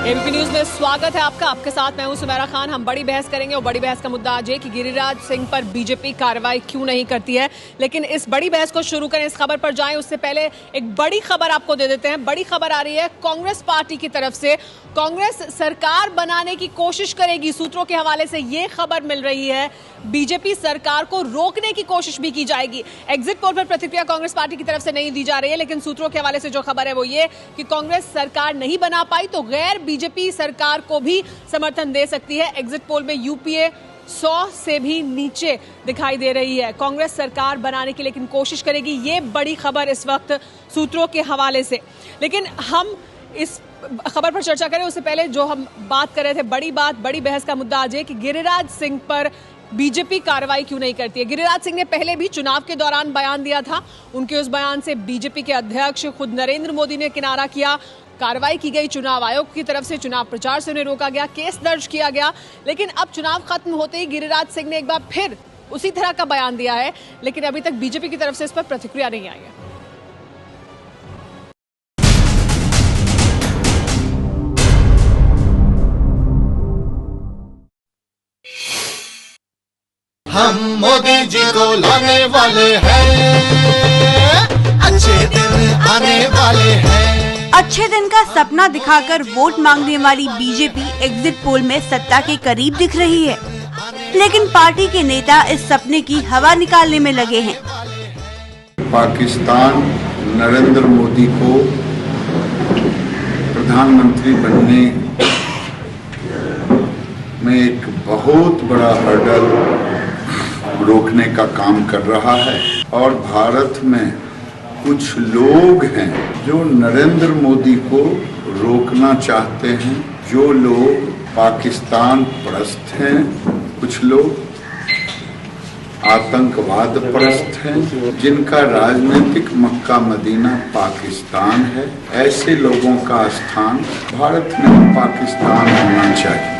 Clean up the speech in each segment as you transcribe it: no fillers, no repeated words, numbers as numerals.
ABP news में स्वागत है आपका। आपके साथ मैं हूं सुमेरा खान। हम बड़ी बहस करेंगे और बड़ी बहस का मुद्दा आज है कि गिरिराज सिंह पर बीजेपी कार्रवाई क्यों नहीं करती है। लेकिन इस बड़ी बहस को शुरू करें, इस खबर पर जाएं उससे पहले एक बड़ी खबर आपको दे देते हैं। बड़ी खबर आ रही है कांग्रेस पार्टी की तरफ से। कांग्रेस सरकार बनाने की कोशिश करेगी, सूत्रों के हवाले से ये खबर मिल रही है। बीजेपी सरकार को रोकने की कोशिश भी की जाएगी। एग्जिट पोल पर प्रतिक्रिया कांग्रेस पार्टी की तरफ से नहीं दी जा रही है, लेकिन सूत्रों के हवाले से जो खबर है वो ये कि कांग्रेस सरकार नहीं बना पाई तो गैर बीजेपी सरकार को भी समर्थन दे सकती है। एग्जिट पोल में यूपीए 100 से भी नीचे दिखाई दे रही है। कांग्रेस सरकार बनाने की लेकिन कोशिश करेगी, ये बड़ी खबर इस वक्त सूत्रों के हवाले से। लेकिन हम इस खबर पर चर्चा करें उससे पहले जो हम बात कर रहे थे, बड़ी बहस का मुद्दा आज है कि गिरिराज सिंह पर बीजेपी कार्रवाई क्यों नहीं करती है। गिरिराज सिंह ने पहले भी चुनाव के दौरान बयान दिया था। उनके उस बयान से बीजेपी के अध्यक्ष खुद नरेंद्र मोदी ने किनारा किया। कार्रवाई की गई चुनाव आयोग की तरफ से, चुनाव प्रचार से उन्हें रोका गया, केस दर्ज किया गया। लेकिन अब चुनाव खत्म होते ही गिरिराज सिंह ने एक बार फिर उसी तरह का बयान दिया है, लेकिन अभी तक बीजेपी की तरफ से इस पर प्रतिक्रिया नहीं आई है। हम मोदी जी को लाने वाले हैं, अच्छे दिन आने वाले हैं। अच्छे दिन का सपना दिखाकर वोट मांगने वाली बीजेपी एग्जिट पोल में सत्ता के करीब दिख रही है, लेकिन पार्टी के नेता इस सपने की हवा निकालने में लगे हैं। पाकिस्तान नरेंद्र मोदी को प्रधानमंत्री बनने में एक बहुत बड़ा हर्डल रोकने का काम कर रहा है, और भारत में कुछ लोग हैं जो नरेंद्र मोदी को रोकना चाहते हैं। जो लोग पाकिस्तान परस्त हैं, कुछ लोग आतंकवाद परस्त हैं, जिनका राजनीतिक मक्का मदीना पाकिस्तान है। ऐसे लोगों का स्थान भारत में पाकिस्तान होना चाहिए।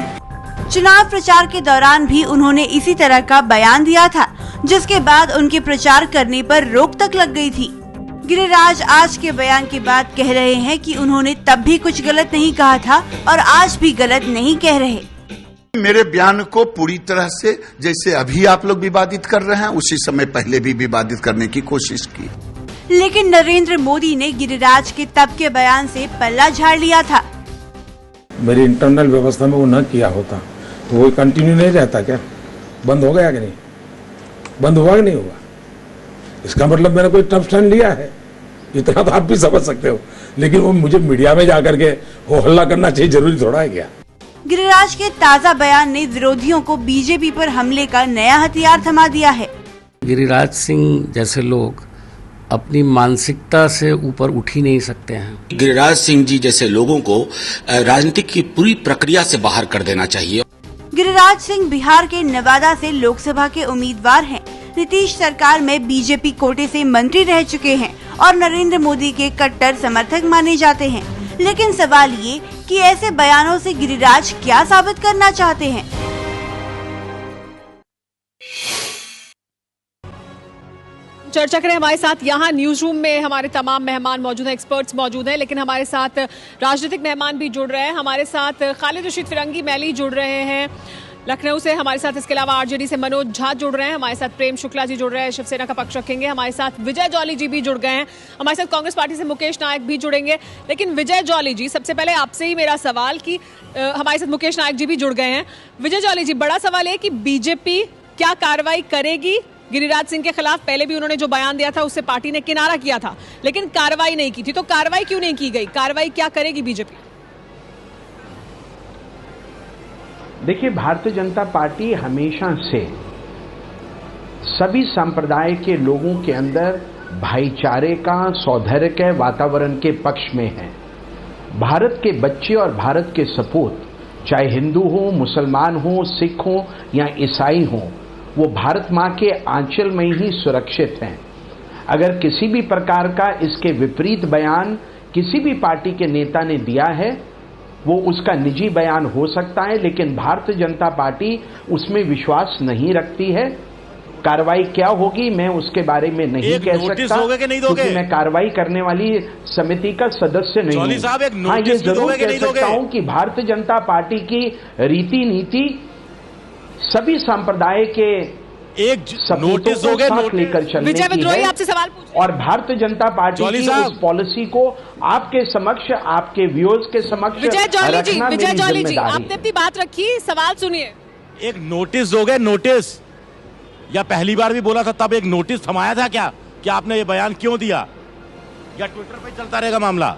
चुनाव प्रचार के दौरान भी उन्होंने इसी तरह का बयान दिया था, जिसके बाद उनके प्रचार करने पर रोक तक लग गई थी। गिरिराज आज के बयान के बाद कह रहे हैं कि उन्होंने तब भी कुछ गलत नहीं कहा था और आज भी गलत नहीं कह रहे। मेरे बयान को पूरी तरह से, जैसे अभी आप लोग विवादित कर रहे हैं, उसी समय पहले भी विवादित करने की कोशिश की। लेकिन नरेंद्र मोदी ने गिरिराज के तब के बयान से पल्ला झाड़ लिया था। मेरी इंटरनल व्यवस्था में वो न किया होता तो वो कंटिन्यू नहीं रहता क्या? बंद हो गया कि नहीं? बंद हुआ कि नहीं हुआ? इसका मतलब मैंने कोई टफ स्टैंड लिया है, इतना तो आप भी समझ सकते हो। लेकिन वो मुझे मीडिया में जाकर के वो हल्ला करना चाहिए, जरूरी थोड़ा है क्या? गिरिराज के ताज़ा बयान ने विरोधियों को बीजेपी पर हमले का नया हथियार थमा दिया है। गिरिराज सिंह जैसे लोग अपनी मानसिकता से ऊपर उठ ही नहीं सकते हैं। गिरिराज सिंह जी जैसे लोगों को राजनीति की पूरी प्रक्रिया से बाहर कर देना चाहिए। गिरिराज सिंह बिहार के नवादा से लोकसभा के उम्मीदवार हैं। नीतीश सरकार में बीजेपी कोटे से मंत्री रह चुके हैं और नरेंद्र मोदी के कट्टर समर्थक माने जाते हैं। लेकिन सवाल ये कि ऐसे बयानों से गिरिराज क्या साबित करना चाहते हैं? चर्चा करें हमारे साथ यहाँ न्यूज रूम में हमारे तमाम मेहमान मौजूद हैं, एक्सपर्ट्स मौजूद हैं, लेकिन हमारे साथ राजनीतिक मेहमान भी जुड़ रहे हैं। हमारे साथ खालिद रशीद फिरंगी मैली जुड़ रहे हैं लखनऊ से, हमारे साथ इसके अलावा आरजेडी से मनोज झा जुड़ रहे हैं, हमारे साथ प्रेम शुक्ला जी जुड़ रहे हैं, शिवसेना का पक्ष रखेंगे, हमारे साथ विजय जौली जी भी जुड़ गए हैं, हमारे साथ कांग्रेस पार्टी से मुकेश नायक भी जुड़ेंगे। लेकिन विजय जौली जी, सबसे पहले आपसे ही मेरा सवाल कि हमारे साथ मुकेश नायक जी भी जुड़ गए हैं। विजय जौली जी, बड़ा सवाल है कि बीजेपी क्या कार्रवाई करेगी गिरिराज सिंह के खिलाफ? पहले भी उन्होंने जो बयान दिया था उससे पार्टी ने किनारा किया था, लेकिन कार्रवाई नहीं की थी, तो कार्रवाई क्यों नहीं की गई? कार्रवाई क्या करेगी बीजेपी? देखिए, भारतीय जनता पार्टी हमेशा से सभी संप्रदाय के लोगों के अंदर भाईचारे का, सौहार्द के वातावरण के पक्ष में है। भारत के बच्चे और भारत के सपूत, चाहे हिंदू हो, मुसलमान हो, सिख हो या ईसाई हो, वो भारत माँ के आंचल में ही सुरक्षित हैं। अगर किसी भी प्रकार का इसके विपरीत बयान किसी भी पार्टी के नेता ने दिया है, वो उसका निजी बयान हो सकता है, लेकिन भारतीय जनता पार्टी उसमें विश्वास नहीं रखती है। कार्रवाई क्या होगी मैं उसके बारे में नहीं कह सकता, क्योंकि मैं कार्रवाई करने वाली समिति का सदस्य नहीं हूं। साहब, एक हाँ, ये जरूर कह सकता दोगे? हूं कि भारतीय जनता पार्टी की रीति नीति सभी संप्रदाय के एक नोटिस दोगे लेकर चलने विजय की विद्रोही है, आपसे सवाल पूछे। और भारतीय जनता पार्टी की उस पॉलिसी को आपके समक्ष, आपके व्यूअर्स के समक्ष विजय जॉली जी, जिम्मेदारी। आपने अपनी बात रखी, सवाल सुनिए। एक नोटिस दोगे? नोटिस, या पहली बार भी बोला था तब एक नोटिस थमाया था क्या कि आपने ये बयान क्यों दिया, या ट्विटर पे चलता रहेगा मामला?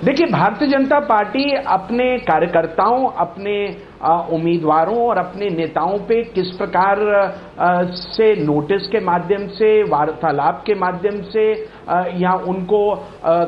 देखिए, भारतीय जनता पार्टी अपने कार्यकर्ताओं, अपने उम्मीदवारों और अपने नेताओं पे किस प्रकार से नोटिस के माध्यम से, वार्तालाप के माध्यम से या उनको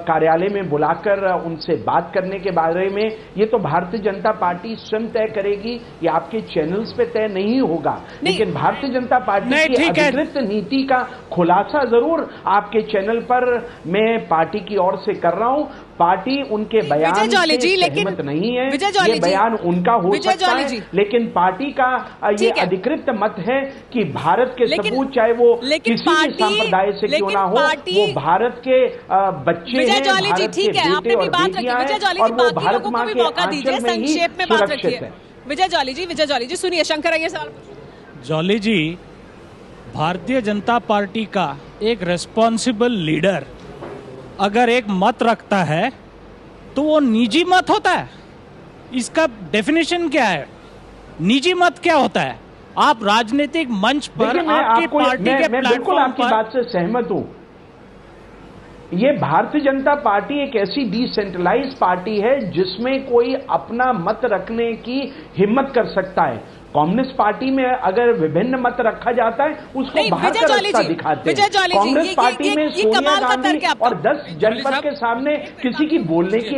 कार्यालय में बुलाकर उनसे बात करने के बारे में, ये तो भारतीय जनता पार्टी स्वयं तय करेगी, ये आपके चैनल्स पे तय नहीं होगा। लेकिन भारतीय जनता पार्टी की अधिकृत नीति का खुलासा जरूर आपके चैनल पर मैं पार्टी की ओर से कर रहा हूं। पार्टी उनके बयान से सहमत नहीं है, ये बयान उनका हो सकता है, लेकिन पार्टी का ये अधिकृत मत है कि भारत के सबूत, चाहे वो किसी भी संप्रदाय से क्यों ना हो, वो भारत के बच्चे हैं, भारत के बेटे और बेटियां हैं, और वो भारत मां के आंचल में ही सुरक्षित है। विजय जॉली जी सुनिए, शंकर आइए सवाल। जॉली जी, भारतीय जनता पार्टी का एक रेस्पॉन्सिबल लीडर अगर एक मत रखता है तो वो निजी मत होता है? इसका डेफिनेशन क्या है? निजी मत क्या होता है? आप राजनीतिक मंच पर आपकी पार्टी के बिल्कुल आपकी बात से सहमत हूं। ये भारतीय जनता पार्टी एक ऐसी डिसेंट्रलाइज पार्टी है जिसमें कोई अपना मत रखने की हिम्मत कर सकता है। कम्युनिस्ट पार्टी में अगर विभिन्न मत रखा जाता है उसको बाहर का रास्ता दिखाते हैं। कांग्रेस पार्टी में सोनिया गांधी और 10 जनपद के सामने किसी की बोलने की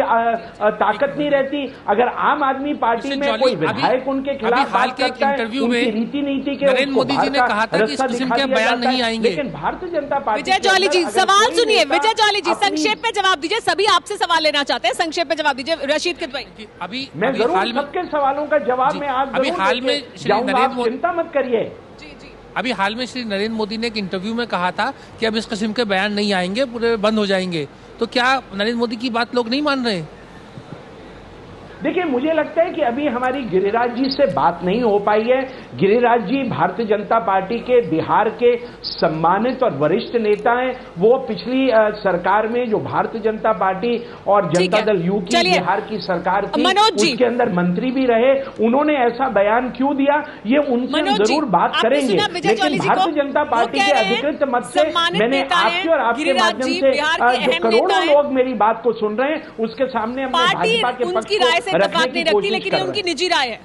ताकत नहीं रहती। अगर आम आदमी पार्टी में कोई विधायक उनके खिलाफ बात करता है, उनकी रीति नीति के नरेंद्र मोदी जी ने कहा था कि इस किस्म के बयान नहीं आएंगे। लेकिन भारतीय जनता पार्टी, विजय जॉली जी सवाल सुनिए, विजय जॉली जी संक्षेप में जवाब दीजिए, सभी आपसे सवाल लेना चाहते हैं, संक्षेप में जवाब दीजिए। रशीद किदवई, अभी मैं जरूर सबके सवालों का जवाब मैं आज अभी हाल में चिंता मत करिए। अभी हाल में श्री नरेंद्र मोदी ने एक इंटरव्यू में कहा था कि अब इस किस्म के बयान नहीं आएंगे, पूरे बंद हो जाएंगे। तो क्या नरेंद्र मोदी की बात लोग नहीं मान रहे? देखिए, मुझे लगता है कि अभी हमारी गिरिराज जी से बात नहीं हो पाई है। गिरिराज जी भारतीय जनता पार्टी के बिहार के सम्मानित और वरिष्ठ नेता हैं। वो पिछली सरकार में जो भारतीय जनता पार्टी और जनता दल यू की बिहार की सरकार थी, उसके अंदर मंत्री भी रहे। उन्होंने ऐसा बयान क्यों दिया, ये उनसे जरूर बात करेंगे। लेकिन भारतीय जनता पार्टी के अधिकृत मत से मैंने आपके और आपके माध्यम से जो करोड़ों लोग मेरी बात को सुन रहे हैं, उसके सामने हमने भाजपा के पक्ष को इत्तेफाक नहीं रखती, लेकिन ये उनकी निजी राय है।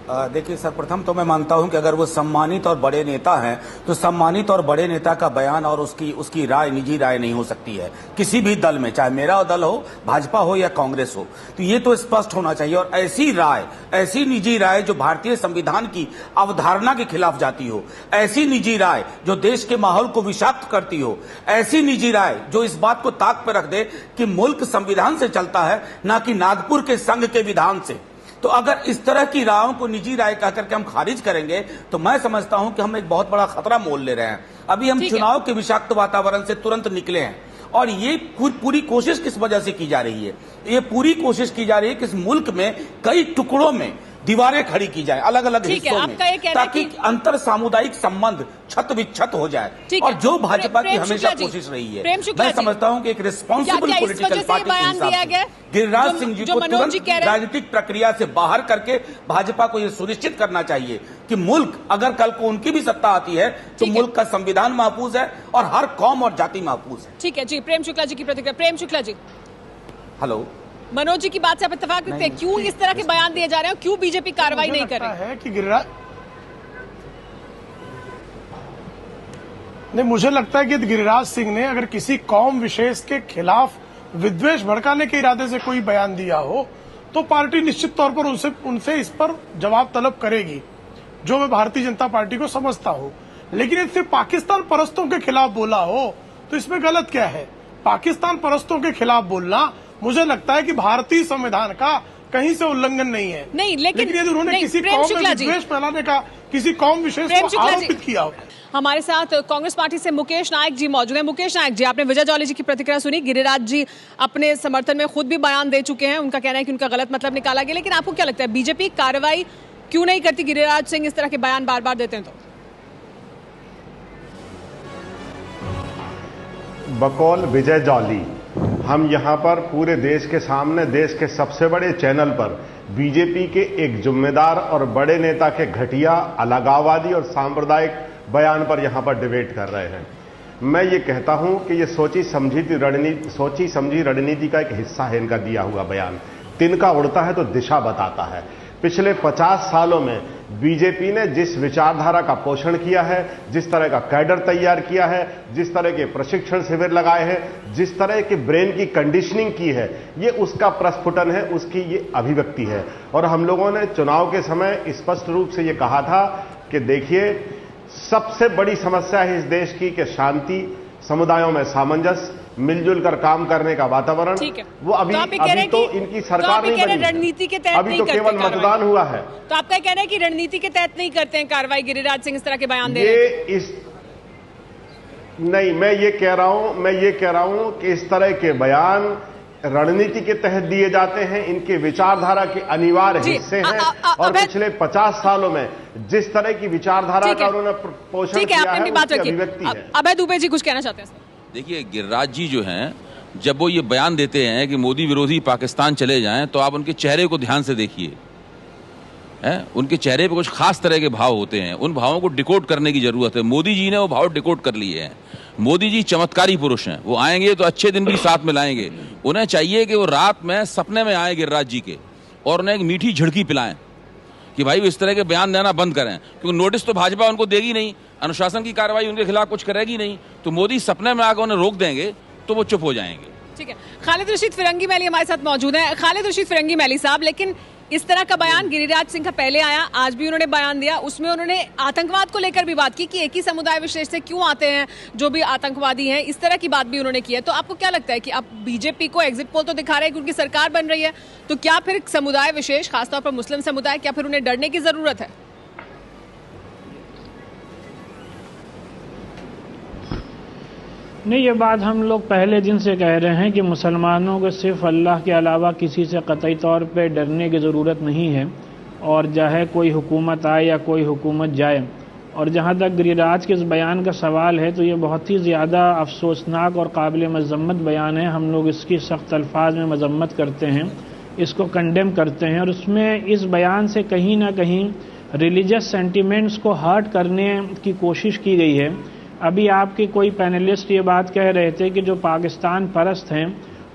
देखिए, सर्वप्रथम तो मैं मानता हूं कि अगर वो सम्मानित और बड़े नेता हैं तो सम्मानित और बड़े नेता का बयान और उसकी राय निजी राय नहीं हो सकती है किसी भी दल में, चाहे मेरा दल हो, भाजपा हो या कांग्रेस हो। तो ये तो स्पष्ट होना चाहिए। और ऐसी राय, ऐसी निजी राय जो भारतीय संविधान की अवधारणा के खिलाफ जाती हो, ऐसी निजी राय जो देश के माहौल को विषाक्त करती हो, ऐसी निजी राय जो इस बात को ताक पर रख दे कि मुल्क संविधान से चलता है, न कि नागपुर के संघ के विधान से। तो अगर इस तरह की रायों को निजी राय कहकर के हम खारिज करेंगे तो मैं समझता हूं कि हम एक बहुत बड़ा खतरा मोल ले रहे हैं। अभी हम चुनाव के विषाक्त वातावरण से तुरंत निकले हैं, और ये पूरी कोशिश किस वजह से की जा रही है? ये पूरी कोशिश की जा रही है कि इस मुल्क में कई टुकड़ों में दीवारें खड़ी की जाए, अलग अलग हिस्सों में, ताकि अंतर सामुदायिक संबंध छत विच्छत हो जाए। और जो भाजपा की हमेशा कोशिश रही है, मैं समझता हूं कि एक रिस्पॉन्सिबल पॉलिटिकल पार्टी के हिसाब से गिरिराज सिंह जी को तुरंत राजनीतिक प्रक्रिया से बाहर करके भाजपा को यह सुनिश्चित करना चाहिए कि मुल्क, अगर कल को उनकी भी सत्ता आती है तो मुल्क का संविधान महफूज है और हर कौम और जाति महफूज है। ठीक है जी, प्रेम शुक्ला जी की प्रतिक्रिया। प्रेम शुक्ला जी, हेलो। मनोज जी की बात से आप इत्तेफाक रखते हैं? क्यों इस तरह के बयान दिए जा रहे हैं, क्यों बीजेपी कार्रवाई नहीं कर रही है? कि गिरिराज, नहीं, मुझे लगता है कि गिरिराज सिंह ने अगर किसी कौम विशेष के खिलाफ विद्वेष भड़काने के इरादे से कोई बयान दिया हो तो पार्टी निश्चित तौर पर उनसे इस पर जवाब तलब करेगी, जो मैं भारतीय जनता पार्टी को समझता हूं। लेकिन इससे पाकिस्तान परस्तों के खिलाफ बोला हो तो इसमें गलत क्या है? पाकिस्तान परस्तों के खिलाफ बोलना मुझे लगता है कि भारतीय संविधान का कहीं से उल्लंघन नहीं है। नहीं, लेकिन यदि उन्होंने किसी कौम में विद्वेष फैलाने का, किसी कौम विशेष को आरोपित किया हो। हमारे साथ कांग्रेस पार्टी से मुकेश नायक जी मौजूद हैं। मुकेश नायक जी, आपने विजय जॉली जी की प्रतिक्रिया सुनी। गिरिराज जी अपने समर्थन में खुद भी बयान दे चुके हैं। उनका कहना है कि उनका गलत मतलब निकाला गया, लेकिन आपको क्या लगता है बीजेपी कार्रवाई क्यों नहीं करती? गिरिराज सिंह इस तरह के बयान बार बार देते हैं तो। बकौल विजय जॉली हम यहाँ पर पूरे देश के सामने, देश के सबसे बड़े चैनल पर बीजेपी के एक जिम्मेदार और बड़े नेता के घटिया, अलगाववादी और सांप्रदायिक बयान पर यहाँ पर डिबेट कर रहे हैं। मैं ये कहता हूं कि ये सोची समझी रणनीति का एक हिस्सा है इनका दिया हुआ बयान। तिनका उड़ता है तो दिशा बताता है। पिछले 50 सालों में बीजेपी ने जिस विचारधारा का पोषण किया है, जिस तरह का कैडर तैयार किया है, जिस तरह के प्रशिक्षण शिविर लगाए हैं, जिस तरह के ब्रेन की कंडीशनिंग की है, ये उसका प्रस्फुटन है, उसकी ये अभिव्यक्ति है। और हम लोगों ने चुनाव के समय स्पष्ट रूप से ये कहा था कि देखिए, सबसे बड़ी समस्या है इस देश की कि शांति, समुदायों में सामंजस्य, मिलजुल कर काम करने का वातावरण, वो अभी तो इनकी सरकार नहीं बनी, रणनीति के तहत अभी तो केवल मतदान हुआ है। तो आपका कहना है कि रणनीति के तहत नहीं करते हैं कार्रवाई? गिरिराज सिंह इस तरह के बयान दे रहे हैं। नहीं, मैं ये कह रहा हूं कि इस तरह के बयान रणनीति के तहत दिए जाते हैं, इनके विचारधारा के अनिवार्य हिस्से हैं। और पिछले 50 सालों में जिस तरह की विचारधारा का उन्होंने पोषण किया है, उसकी अभिव्यक्ति है। अभय दुबे जी कुछ कहना चाहते हैं? देखिए, गिरिराज जी जो हैं, जब वो ये बयान देते हैं कि मोदी विरोधी पाकिस्तान चले जाएं, तो आप उनके चेहरे को ध्यान से देखिए। उनके चेहरे पे कुछ खास तरह के भाव होते हैं। उन भावों को डिकोड करने की जरूरत है। मोदी जी ने वो भाव डिकोड कर लिए हैं। मोदी जी चमत्कारी पुरुष हैं। वो आएंगे तो अच्छे दिन भी साथ में लाएंगे। उन्हें चाहिए कि वो रात में सपने में आए गिरिराज जी के, और उन्हें एक मीठी झिड़की पिलाएं कि भाई वो इस तरह के बयान देना बंद करें, क्योंकि नोटिस तो भाजपा उनको देगी नहीं, अनुशासन की कार्रवाई उनके खिलाफ कुछ करेगी नहीं, तो मोदी सपने में आकर उन्हें रोक देंगे तो वो चुप हो जाएंगे। ठीक है, खालिद रशीद फिरंगी मैली हमारे साथ मौजूद हैं। खालिद रशीद फिरंगी मैली साहब, लेकिन इस तरह का बयान गिरिराज सिंह का पहले आया, आज भी उन्होंने बयान दिया, उसमें उन्होंने आतंकवाद को लेकर भी बात की कि एक ही समुदाय विशेष से क्यों आते हैं जो भी आतंकवादी हैं, इस तरह की बात भी उन्होंने की है। तो आपको क्या लगता है कि अब बीजेपी को एग्जिट पोल तो दिखा रहे हैं कि उनकी सरकार बन रही है, तो क्या फिर समुदाय विशेष, खासतौर पर मुस्लिम समुदाय, क्या फिर उन्हें डरने की जरूरत है? नहीं, ये बात हम लोग पहले दिन से कह रहे हैं कि मुसलमानों को सिर्फ अल्लाह के अलावा किसी से कतई तौर पे डरने की ज़रूरत नहीं है, और चाहे कोई हुकूमत आए या कोई हुकूमत जाए। और जहाँ तक गिरिराज के इस बयान का सवाल है, तो ये बहुत ही ज़्यादा अफसोसनाक और काबिल मजम्मत बयान है। हम लोग इसकी सख्त अल्फाज में मजम्मत करते हैं, इसको कंडेम करते हैं, और उसमें इस बयान से कहीं ना कहीं रिलीजियस सेंटिमेंट्स को हर्ट करने की कोशिश की गई है। अभी आपके कोई पैनलिस्ट ये बात कह रहे थे कि जो पाकिस्तान परस्त हैं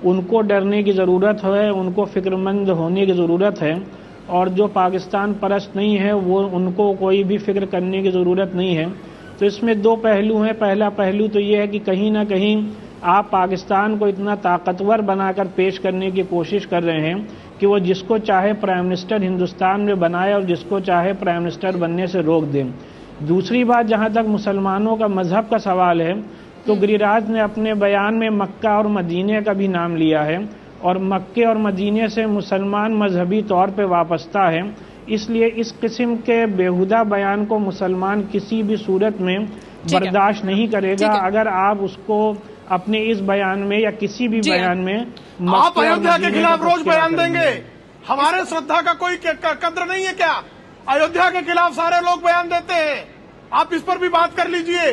उनको डरने की ज़रूरत है, उनको फिक्रमंद होने की ज़रूरत है, और जो पाकिस्तान परस्त नहीं है वो उनको कोई भी फिक्र करने की ज़रूरत नहीं है। तो इसमें दो पहलू हैं। पहला पहलू तो ये है कि कहीं ना कहीं आप पाकिस्तान को इतना ताकतवर बनाकर पेश करने की कोशिश कर रहे हैं कि वो जिसको चाहे प्राइम मिनिस्टर हिंदुस्तान में बनाए और जिसको चाहे प्राइम मिनिस्टर बनने से रोक दें। दूसरी बात, जहाँ तक मुसलमानों का मजहब का सवाल है, तो गिरिराज ने अपने बयान में मक्का और मदीने का भी नाम लिया है, और मक्के और मदीने से मुसलमान मजहबी तौर पे वाबस्ता है। इसलिए इस किस्म के बेहुदा बयान को मुसलमान किसी भी सूरत में बर्दाश्त नहीं करेगा। अगर आप उसको अपने इस बयान में या किसी भी बयान में आप अयोध्या के खिलाफ रोज बयान देंगे, हमारे श्रद्धा का कोई कद्र नहीं है क्या? अयोध्या के खिलाफ सारे लोग बयान देते हैं, आप इस पर भी बात कर लीजिए।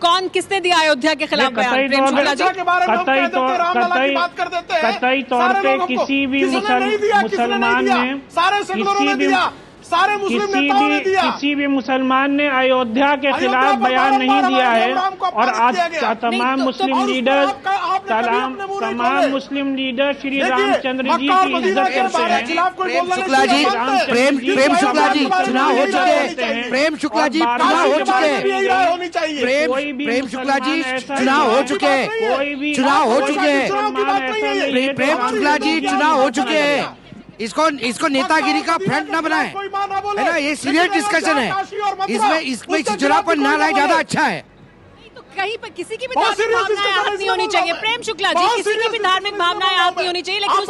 कौन, किसने दिया अयोध्या के खिलाफ बयान? अयोध्या के बारे में हम कह देते हैं, रामलला की बात कर देते हैं। कतई तौर पे किसी भी मुसलमान ने, सारे सेकुलरों ने दिया, सारे मुस्लिम नेताओं ने दिया, किसी भी मुसलमान ने अयोध्या के खिलाफ बयान नहीं दिया है। और आज तमाम मुस्लिम लीडर, तमाम मुस्लिम लीडर श्री रामचंद्र जी की इज्जत करते हैं। प्रेम शुक्ला जी, प्रेम शुक्ला जी चुनाव हो चुके हैं। प्रेम शुक्ला जी चुनाव हो चुके हैं। प्रेम शुक्ला जी चुनाव हो चुके हैं। चुनाव हो चुके हैं। प्रेम शुक्ला जी चुनाव हो चुके हैं। इसको नेतागिरी का फ्रंट न बनाए, है ना? ये सीरियस डिस्कशन है। इसमें चुनाव पर ना लाए ज्यादा अच्छा है। तो कहीं पर किसी की भी धार्मिक भावनाएं आहत नहीं होनी चाहिए। प्रेम शुक्ला जी, किसी की भी धार्मिक भावनाएं आहत नहीं होनी चाहिए, लेकिन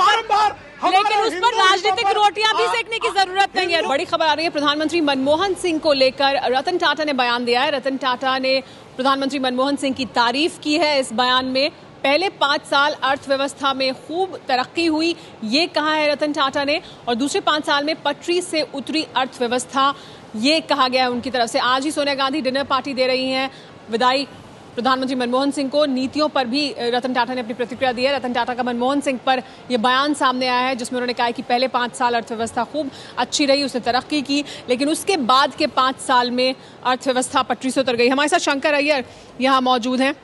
लेकिन उस पर राजनीतिक रोटियां भी सेकने की जरूरत नहीं है। बड़ी खबर आ रही है प्रधानमंत्री मनमोहन सिंह को लेकर। रतन टाटा ने बयान दिया है। रतन टाटा ने प्रधानमंत्री मनमोहन सिंह की तारीफ की है। इस बयान में पहले 5 साल अर्थव्यवस्था में खूब तरक्की हुई, ये कहा है रतन टाटा ने, और दूसरे 5 साल में पटरी से उतरी अर्थव्यवस्था, ये कहा गया है उनकी तरफ से। आज ही सोनिया गांधी डिनर पार्टी दे रही हैं विदाई प्रधानमंत्री मनमोहन सिंह को। नीतियों पर भी रतन टाटा ने अपनी प्रतिक्रिया दी है। रतन टाटा का मनमोहन सिंह पर यह बयान सामने आया है जिसमें उन्होंने कहा है कि पहले 5 साल अर्थव्यवस्था खूब अच्छी रही, उसने तरक्की की, लेकिन उसके बाद के 5 साल में अर्थव्यवस्था पटरी से उतर गई। हमारे साथ शंकर अय्यर यहाँ मौजूद हैं।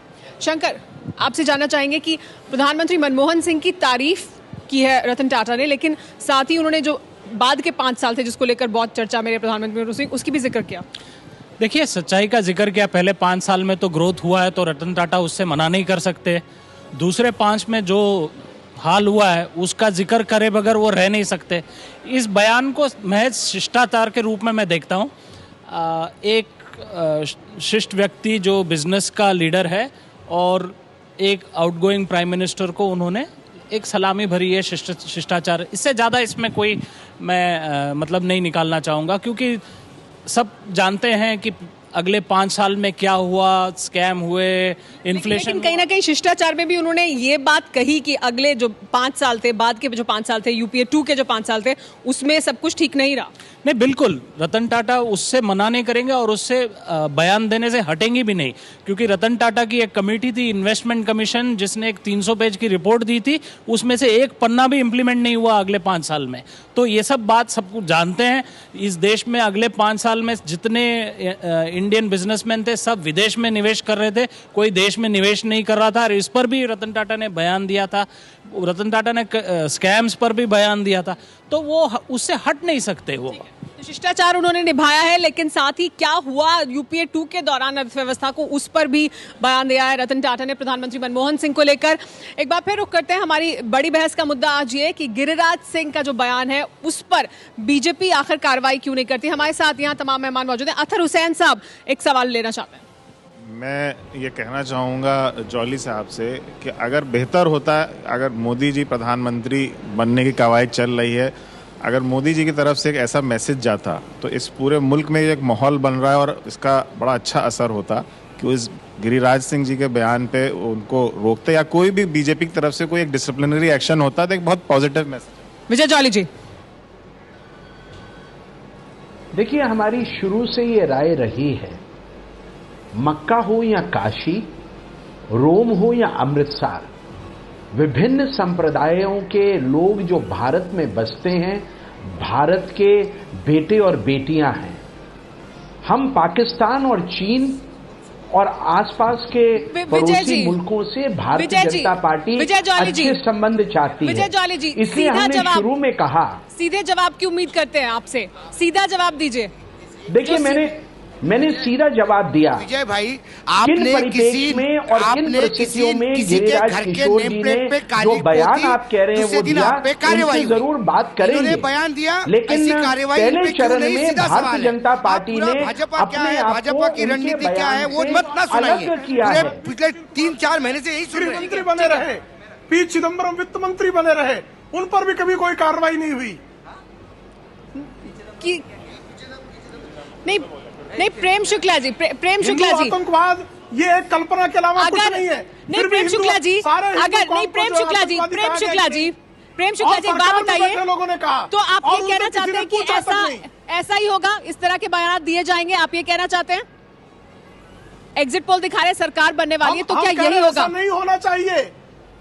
शंकर, आपसे जानना चाहेंगे कि प्रधानमंत्री मनमोहन सिंह की तारीफ की है रतन टाटा ने, लेकिन साथ ही उन्होंने जो बाद के 5 साल थे जिसको लेकर बहुत चर्चा मेरे प्रधानमंत्री मनमोहन सिंह, उसकी भी जिक्र किया। देखिए, सच्चाई का जिक्र किया। पहले 5 साल में तो ग्रोथ हुआ है, तो रतन टाटा उससे मना नहीं कर सकते। दूसरे 5 में जो हाल हुआ है उसका जिक्र करे बगैर वो रह नहीं सकते। इस बयान को महज शिष्टाचार के रूप में मैं देखता हूँ। एक शिष्ट व्यक्ति जो बिजनेस का लीडर है और एक आउटगोइंग प्राइम मिनिस्टर को उन्होंने एक सलामी भरी है शिष्टाचार। इससे ज़्यादा इसमें कोई मैं मतलब नहीं निकालना चाहूँगा, क्योंकि सब जानते हैं कि अगले 5 साल में क्या हुआ, स्कैम हुए, इन्फ्लेशन। लेकिन कहीं ना कहीं शिष्टाचार में भी उन्होंने ये बात कही कि अगले जो 5 साल थे, बाद के जो 5 साल थे, यूपीए 2 के जो 5 साल थे, उसमें सब कुछ ठीक नहीं रहा। नहीं, बिल्कुल रतन टाटा उससे मना नहीं करेंगे और उससे बयान देने से हटेंगे भी नहीं, क्योंकि रतन टाटा की एक कमेटी थी, इन्वेस्टमेंट कमीशन, जिसने एक 300 पेज की रिपोर्ट दी थी, उसमें से एक पन्ना भी इम्प्लीमेंट नहीं हुआ अगले 5 साल में। तो ये सब बात सब कुछ जानते हैं। इस देश में अगले 5 साल में जितने इंडियन बिजनेसमैन थे सब विदेश में निवेश कर रहे थे, कोई देश में निवेश नहीं कर रहा था, और इस पर भी रतन टाटा ने बयान दिया था। रतन टाटा ने स्कैम्स पर भी बयान दिया था, तो वो उससे हट नहीं सकते। वो शिष्टाचार उन्होंने निभाया है, लेकिन साथ ही क्या हुआ यूपीए 2 के दौरान अर्थव्यवस्था को, उस पर भी बयान दिया है रतन टाटा ने प्रधानमंत्री मनमोहन सिंह को लेकर। एक बार फिर रुक करते हैं। हमारी बड़ी बहस का मुद्दा आज ये कि गिरिराज सिंह का जो बयान है उस पर बीजेपी आखिर कार्रवाई क्यों नहीं करती। हमारे साथ यहाँ तमाम मेहमान मौजूद हैं। अतहर हुसैन साहब एक सवाल लेना चाहते हैं। मैं ये कहना चाहूँगा जॉली साहब से कि अगर बेहतर होता, अगर मोदी जी प्रधानमंत्री बनने की कवायद चल रही है, अगर मोदी जी की तरफ से एक ऐसा मैसेज जाता तो इस पूरे मुल्क में एक माहौल बन रहा है और इसका बड़ा अच्छा असर होता कि उस गिरिराज सिंह जी के बयान पे उनको रोकते, या कोई भी बीजेपी की तरफ से कोई एक डिसिप्लिनरी एक्शन होता तो एक बहुत पॉजिटिव मैसेज। विजय जॉली जी, देखिए, हमारी शुरू से ये राय रही है, मक्का हो या काशी, रोम हो या अमृतसर, विभिन्न संप्रदायों के लोग जो भारत में बसते हैं, भारत के बेटे और बेटियां हैं। हम पाकिस्तान और चीन और आसपास के पड़ोसी मुल्कों से भारतीय जनता पार्टी अच्छे संबंध चाहती है। इसलिए हमने शुरू में कहा। सीधे जवाब की उम्मीद करते हैं आपसे, सीधा जवाब दीजिए। देखिए, मैंने सीधा जवाब दिया। विजय भाई, आपने किसी में और किन परिस्थितियों में गिरिराज किशोर जी ने जो बयान आप कह रहे हैं वो दिया, उनसे जरूर बात करेंगे। बयान दिया, लेकिन पहले चरण में भारतीय जनता पार्टी ने अपने भाजपा की रणनीति क्या है वो मत ना सुनाइए किया है। पिछले 3-4 महीने से यही मंत्री बने रहे, पी चिदम्बरम वित्त मंत्री बने रहे, उन पर भी कभी कोई कार्रवाई नहीं हुई। नहीं, प्रेम शुक्ला जी, प्रेम शुक्ला जी, आतंकवाद ये एक कल्पना के अलावा कुछ नहीं है। नहीं, प्रेम शुक्ला जी, अगर नहीं, प्रेम शुक्ला जी, बात बताइए। लोगों ने कहा, तो आप ये कहना चाहते हैं कि ऐसा ही होगा, इस तरह के बयान दिए जाएंगे, आप ये कहना चाहते हैं? एग्जिट पोल दिखा रहे सरकार बनने वाली है, तो क्या यही होगा? नहीं होना चाहिए,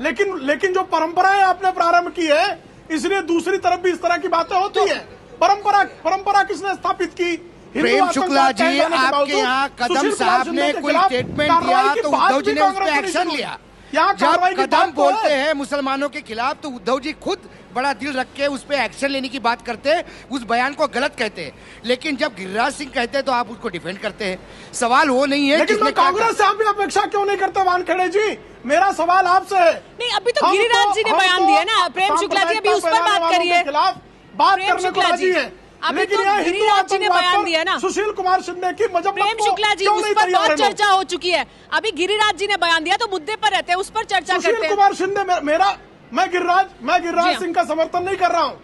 लेकिन जो परंपराएं आपने प्रारंभ की है, इसलिए दूसरी तरफ भी इस तरह की बातें होती है। परंपरा किसने स्थापित की? प्रेम शुक्ला जी, आपके यहाँ कदम साहब ने कोई स्टेटमेंट दिया तो उद्धव जी ने उस पर एक्शन लिया। जब कदम बोलते हैं मुसलमानों के खिलाफ तो उद्धव जी खुद बड़ा दिल रख के उस पर एक्शन लेने की बात करते हैं, उस बयान को गलत कहते हैं। लेकिन जब गिरिराज सिंह कहते हैं तो आप उसको डिफेंड करते हैं। सवाल वो नहीं है, लेकिन कांग्रेस से आप भी अपेक्षा क्यों नहीं करते वानखेड़े जी? मेरा सवाल आपसे है। नहीं, अभी तो गिरिराज जी ने बयान दिया ना, प्रेम शुक्ला जी अभी उस पर बात करिए। बात करने को राजी है, लेकिन गिरिराज जी ने बयान दिया ना, सुशील कुमार शिंदे की प्रेम शुक्ला जी, उस पर बहुत चर्चा हो चुकी है। अभी गिरिराज जी ने बयान दिया तो मुद्दे पर रहते हैं, उस पर चर्चा करते हैं। सुशील कुमार शिंदे मैं गिरिराज सिंह का समर्थन नहीं कर रहा हूँ।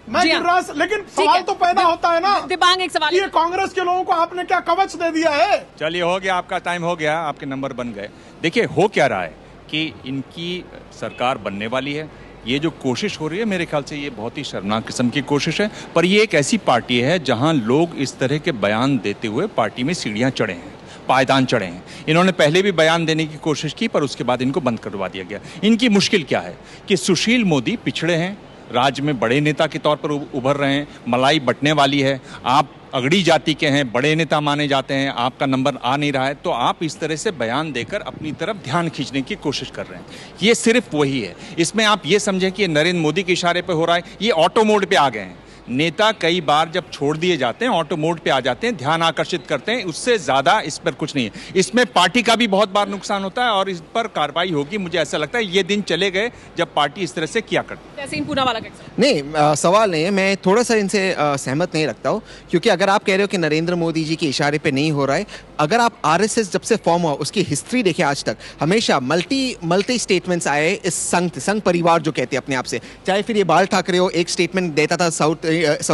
मैं गिरिराज, लेकिन सवाल तो पैदा होता है ना दिबांग, एक सवाल, ये कांग्रेस के लोगों को आपने क्या कवच दे दिया है? चलिए हो गया, आपका टाइम हो गया, आपके नंबर बन गए। देखिए हो क्या रहा है कि इनकी सरकार बनने वाली है। ये जो कोशिश हो रही है मेरे ख्याल से ये बहुत ही शर्मनाक किस्म की कोशिश है, पर ये एक ऐसी पार्टी है जहां लोग इस तरह के बयान देते हुए पार्टी में सीढ़ियां चढ़े हैं, पायदान चढ़े हैं। इन्होंने पहले भी बयान देने की कोशिश की पर उसके बाद इनको बंद करवा दिया गया। इनकी मुश्किल क्या है कि सुशील मोदी पिछड़े हैं, राज्य में बड़े नेता के तौर पर उभर रहे हैं, मलाई बंटने वाली है, आप अगड़ी जाति के हैं, बड़े नेता माने जाते हैं, आपका नंबर आ नहीं रहा है, तो आप इस तरह से बयान देकर अपनी तरफ ध्यान खींचने की कोशिश कर रहे हैं। ये सिर्फ वही है, इसमें आप ये समझें कि ये नरेंद्र मोदी के इशारे पे हो रहा है। ये ऑटो मोड पे आ गए हैं। नेता कई बार जब छोड़ दिए जाते हैं ऑटो मोड पे आ जाते हैं, ध्यान आकर्षित करते हैं, उससे ज्यादा इस पर कुछ नहीं है। इसमें पार्टी का भी बहुत बार नुकसान होता है और इस पर कार्रवाई होगी। मुझे ऐसा लगता है ये दिन चले गए जब पार्टी इस तरह से किया करती। नहीं, सवाल नहीं है, मैं थोड़ा सा इनसे सहमत नहीं रखता हूँ, क्योंकि अगर आप कह रहे हो कि नरेंद्र मोदी जी के इशारे पे नहीं हो रहा है, अगर आप आरएसएस जब से फॉर्म हुआ उसकी हिस्ट्री देखें, आज तक हमेशा मल्टी स्टेटमेंट्स आए इस संघ परिवार जो कहते हैं अपने आप से। चाहे फिर ये बाल ठाकरे हो, एक स्टेटमेंट देता था साउथ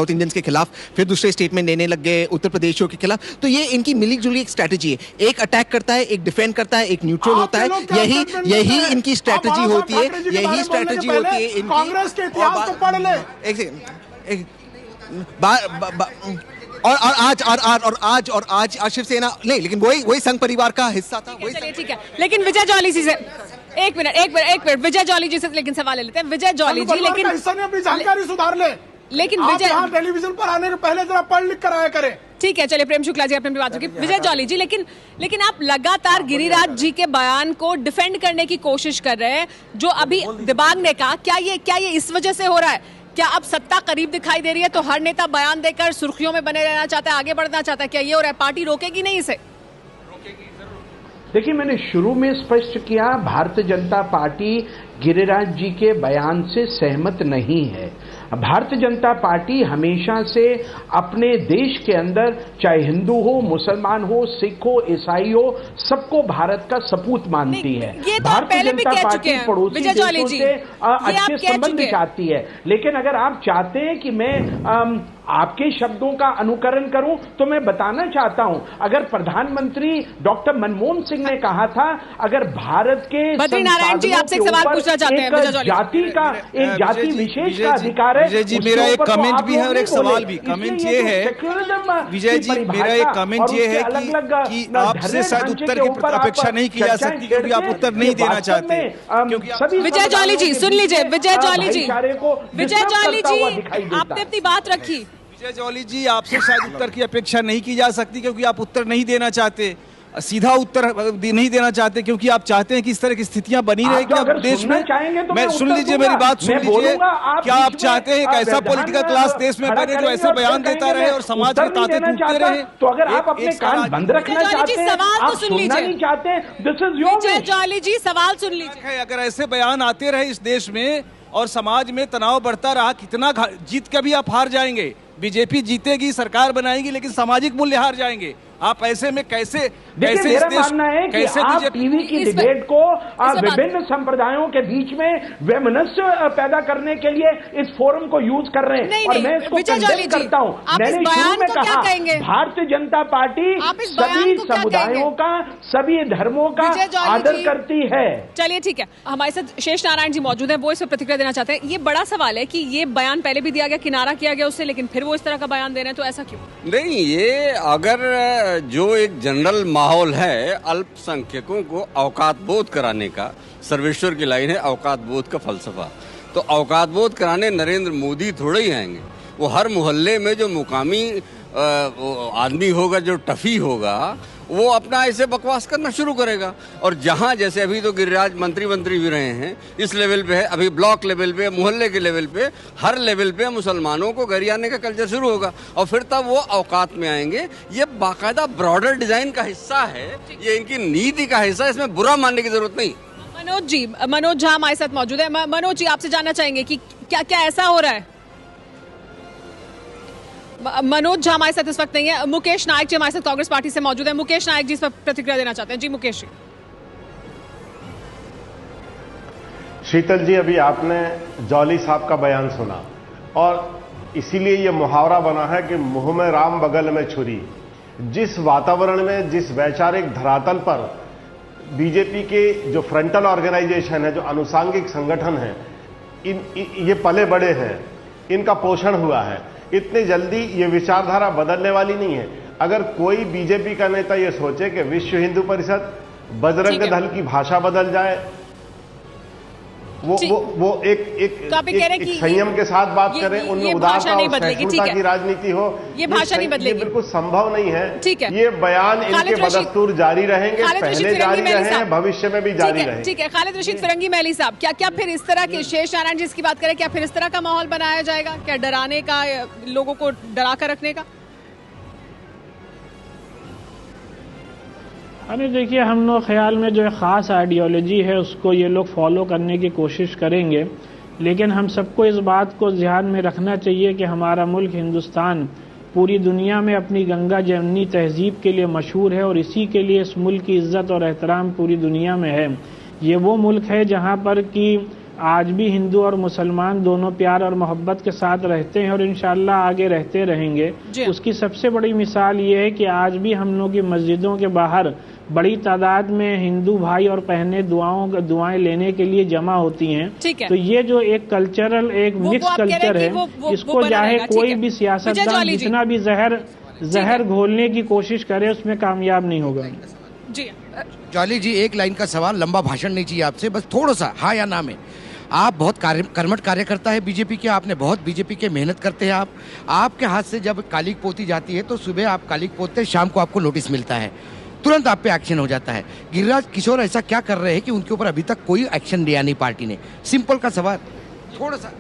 इंडियंस के खिलाफ, फिर दूसरे स्टेटमेंट देने लग गए उत्तर प्रदेशियों के खिलाफ। तो ये इनकी मिली जुली एक स्ट्रैटेजी है, एक अटैक करता है, एक डिफेंड करता है, एक न्यूट्रल होता है। यही इनकी स्ट्रैटेजी होती है, यही स्ट्रैटेजी होती है इनकी। कांग्रेस के इतिहास को पढ़ ले। और आज शिवसेना नहीं, लेकिन वही संघ परिवार का हिस्सा था। चलिए ठीक है, लेकिन विजय जॉली जी से एक मिनट विजय जॉली जी से लेकिन सवाल ले लेते हैं। विजय जॉली जी, लेकिन अपनी जानकारी सुधार ले, लेकिन विजय टेलीविजन पर आने के पहले जरा पढ़ लिख कर आया करें। ठीक है, चलिए प्रेम शुक्ला जी अपनी बात रखिए। विजय जॉली जी, लेकिन आप लगातार गिरिराज जी के बयान को डिफेंड करने की कोशिश कर रहे हैं, जो अभी दिबांग ने कहा, क्या ये इस वजह से हो रहा है? क्या अब सत्ता करीब दिखाई दे रही है तो हर नेता बयान देकर सुर्खियों में बने रहना चाहता है, आगे बढ़ना चाहता है? क्या ये हो रहा है? पार्टी रोकेगी नहीं इसे? देखिए, मैंने शुरू में स्पष्ट किया, भारतीय जनता पार्टी गिरिराज जी के बयान से सहमत नहीं है। भारतीय जनता पार्टी हमेशा से अपने देश के अंदर, चाहे हिंदू हो, मुसलमान हो, सिख हो, ईसाई हो, सबको भारत का सपूत मानती है। भारतीय जनता पार्टी पड़ोसी देशों से अच्छे संबंध चाहती है। लेकिन अगर आप चाहते हैं कि मैं आपके शब्दों का अनुकरण करूं, तो मैं बताना चाहता हूं, अगर प्रधानमंत्री डॉक्टर मनमोहन सिंह ने कहा था, अगर भारत के बद्रीनारायण जी आपसे एक सवाल पूछना चाहते हैं, एक जाति विशेष का अधिकार है। विजय जी, मेरा एक कमेंट भी है और एक सवाल भी। कमेंट ये है विजय जी, मेरा एक कमेंट ये है कि आपसे शायद उत्तर की अपेक्षा नहीं की जा सकती, क्योंकि आप उत्तर नहीं देना चाहते। विजय जॉली जी सुन लीजिए, विजय जॉली जी आपने अपनी बात रखी। विजय जॉली जी, आपसे शायद उत्तर की अपेक्षा नहीं की जा सकती, क्योंकि आप उत्तर नहीं देना चाहते, सीधा उत्तर नहीं देना चाहते, क्योंकि आप चाहते हैं कि इस तरह की स्थितियां बनी रहे कि अब देश में। मैं सुन लीजिए, मेरी बात सुन लीजिए। क्या आप चाहते हैं एक ऐसा पॉलिटिकल क्लास देश में बने जो ऐसा बयान देता रहे और समाज के तांते टूटते रहे? तो अगर आप अपने कान बंद रखना चाहते हैं, सवाल तो सुन लीजिए। नहीं चाहते, this is your Vijay Jolly ji सवाल सुन लीजिए। अगर ऐसे बयान आते रहे इस देश में और समाज में तनाव बढ़ता रहा, कितना जीत के भी आप हार जाएंगे। बीजेपी जीतेगी, सरकार बनाएगी, लेकिन सामाजिक मूल्य हार जाएंगे। आप ऐसे में कैसे मेरा मानना है कि आप टीवी की डिबेट को विभिन्न संप्रदायों के बीच में वैमनस्य पैदा करने के लिए इस फोरम को यूज कर रहे हैं, और मैं इसको कंडेम करता हूं। मैंने शुरू में कहा, भारतीय जनता पार्टी सभी समुदायों का, सभी धर्मों का आदर करती है। चलिए ठीक है, हमारे साथ शेष नारायण जी मौजूद है, वो इस पर प्रतिक्रिया देना चाहते हैं। ये बड़ा सवाल है कि ये बयान पहले भी दिया गया, किनारा किया गया उससे, लेकिन फिर वो इस तरह का बयान दे रहे हैं, तो ऐसा क्यों? नहीं, ये अगर जो एक जनरल माहौल है अल्पसंख्यकों को औकात बोध कराने का, सर्वेश्वर की लाइन है औकात बोध का फलसफा, तो औकात बोध कराने नरेंद्र मोदी थोड़े ही आएंगे। वो हर मोहल्ले में जो मुकामी आदमी होगा, जो टफी होगा, वो अपना ऐसे बकवास करना शुरू करेगा। और जहां जैसे अभी तो गिरिराज मंत्री भी रहे हैं, इस लेवल पे है, अभी ब्लॉक लेवल पे, मोहल्ले के लेवल पे, हर लेवल पे मुसलमानों को गरियाने का कल्चर शुरू होगा, और फिर तब वो औकात में आएंगे। ये बाकायदा ब्रॉडर डिजाइन का हिस्सा है, ये इनकी नीति का हिस्सा है, इसमें बुरा मानने की जरूरत नहीं। मनोज झा हमारे साथ मौजूद है। मनोज जी, आपसे जानना चाहेंगे कि क्या ऐसा हो रहा है? मनोज झा हमारे साथ इस वक्त नहीं है। मुकेश नायक जी हमारे साथ कांग्रेस पार्टी से मौजूद है। मुकेश नायक जी इस पर प्रतिक्रिया देना चाहते हैं। जी मुकेश जी। शीतल जी, अभी आपने जॉली साहब का बयान सुना और इसीलिए ये मुहावरा बना है कि मुंह में राम बगल में छुरी। जिस वातावरण में, जिस वैचारिक धरातल पर बीजेपी के जो फ्रंटल ऑर्गेनाइजेशन है, जो अनुसांगिक संगठन है, ये पले बड़े हैं, इनका पोषण हुआ है, इतनी जल्दी ये विचारधारा बदलने वाली नहीं है। अगर कोई बीजेपी का नेता ये सोचे कि विश्व हिंदू परिषद, बजरंग दल की भाषा बदल जाए, वो एक संयम के साथ बात करें, उनमें उदारता और सहिष्णुता की राजनीति हो, ये भाषा नहीं बदलेगी, ये बिल्कुल संभव नहीं है। ठीक है, ये बयान इनके बदस्तूर जारी रहेंगे, पहले जारी रहे, भविष्य में भी जारी रहे। ठीक है, खालिद रशीद फिरंगी महली साहब, क्या फिर इस तरह के, शेष नारायण जिसकी बात करें, क्या फिर इस तरह का माहौल बनाया जाएगा? क्या डराने का, लोगों को डरा कर रखने का? अरे देखिए, हम लोग ख्याल में जो ख़ास आइडियोलॉजी है उसको ये लोग फॉलो करने की कोशिश करेंगे, लेकिन हम सबको इस बात को ध्यान में रखना चाहिए कि हमारा मुल्क हिंदुस्तान पूरी दुनिया में अपनी गंगा जमनी तहजीब के लिए मशहूर है और इसी के लिए इस मुल्क की इज्जत और एहतराम पूरी दुनिया में है। ये वो मुल्क है जहाँ पर कि आज भी हिंदू और मुसलमान दोनों प्यार और मोहब्बत के साथ रहते हैं और इंशाअल्लाह आगे रहते रहेंगे। उसकी सबसे बड़ी मिसाल ये है कि आज भी हम लोग की मस्जिदों के बाहर बड़ी तादाद में हिंदू भाई और बहनें दुआएं लेने के लिए जमा होती हैं। तो ये जो एक कल्चरल, एक मिक्स कल्चर है, इसको चाहे कोई भी सियासतदान जितना भी जहर घोलने की कोशिश करे, उसमें कामयाब नहीं होगा। जॉली जी, एक लाइन का सवाल, लंबा भाषण नहीं चाहिए आपसे, बस थोड़ा सा हाँ या ना में। आप बहुत कर्मठ कार्यकर्ता है बीजेपी के, आपने बहुत बीजेपी के मेहनत करते हैं आपके हाथ से जब कालिक पोती जाती है तो सुबह आप कालिक पोतते, शाम को आपको नोटिस मिलता है, तुरंत आप पे एक्शन हो जाता है। गिरिराज किशोर ऐसा क्या कर रहे हैं कि उनके ऊपर अभी तक कोई एक्शन लिया नहीं पार्टी ने? सिंपल का सवाल, थोड़ा सा।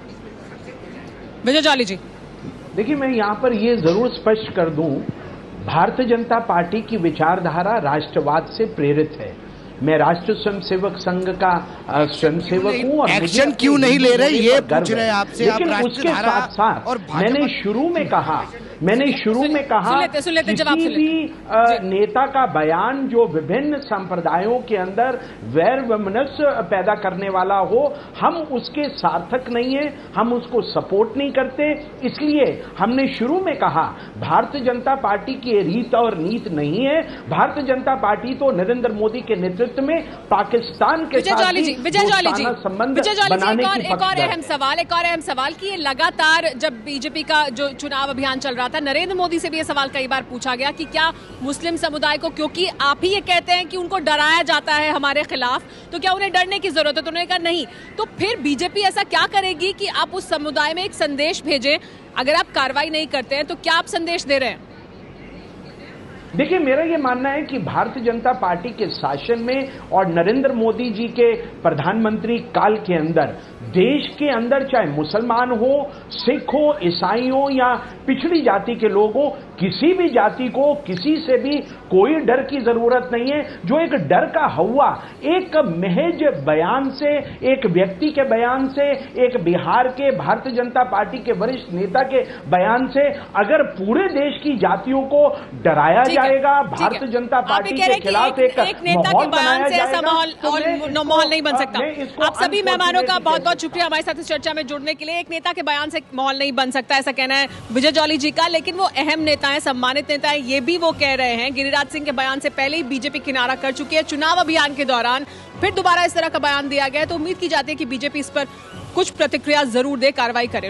विजय जॉली जी, देखिए, मैं यहाँ पर ये जरूर स्पष्ट कर दूं, भारतीय जनता पार्टी की विचारधारा राष्ट्रवाद से प्रेरित है। मैं राष्ट्रीय स्वयंसेवक संघ का स्वयंसेवक हूँ और एक्शन क्यों नहीं ले रहे ये पूछ रहे हैं आपसे। लेकिन उसके साथ साथ और मैंने शुरू में कहा किसी भी नेता का बयान जो विभिन्न संप्रदायों के अंदर वैर वैमनस्य पैदा करने वाला हो, हम उसके सार्थक नहीं है, हम उसको सपोर्ट नहीं करते। इसलिए हमने शुरू में कहा भारतीय जनता पार्टी की रीत और नीत नहीं है। भारतीय जनता पार्टी तो नरेंद्र मोदी के नेतृत्व में पाकिस्तान के साथ संबंध बनाने की एक और अहम सवाल कि ये लगातार जब बीजेपी का जो चुनाव अभियान चल रहा था, नरेंद्र मोदी से भी ये सवाल कई बार पूछा गया कि क्या मुस्लिम समुदाय को, क्योंकि आप ही ये कहते हैं कि उनको डराया जाता है हमारे खिलाफ, तो क्या उन्हें डरने की जरूरत है? तो उन्होंने कहा नहीं। तो फिर बीजेपी ऐसा क्या करेगी कि आप उस समुदाय में एक संदेश भेजें? अगर आप कार्रवाई नहीं करते हैं तो क्या आप संदेश दे रहे हैं? देखिए, मेरा ये मानना है कि भारतीय जनता पार्टी के शासन में और नरेंद्र मोदी जी के प्रधानमंत्री काल के अंदर देश के अंदर चाहे मुसलमान हो, सिख हो, ईसाई हो या पिछड़ी जाति के लोग हो, किसी भी जाति को किसी से भी कोई डर की जरूरत नहीं है। जो एक डर का हवा एक महज बयान से, एक व्यक्ति के बयान से, एक बिहार के भारतीय जनता पार्टी के वरिष्ठ नेता के बयान से अगर पूरे देश की जातियों को डराया जाएगा, भारतीय जनता पार्टी के खिलाफ एक नेता के बयान से ऐसा माहौल नहीं बन सकता। आप सभी मेहमानों का बहुत बहुत शुक्रिया हमारे साथ इस चर्चा में जुड़ने के लिए। एक नेता के बयान से माहौल नहीं बन सकता, ऐसा कहना है विजय जॉली जी का, लेकिन वो अहम नेता है, सम्मानित नेता है, ये भी वो कह रहे हैं। गिरिराज सिंह के बयान से पहले ही बीजेपी किनारा कर चुकी है। चुनाव अभियान के दौरान फिर दोबारा इस तरह का बयान दिया गया, तो उम्मीद की जाती है कि बीजेपी इस पर कुछ प्रतिक्रिया जरूर दे, कार्रवाई करे।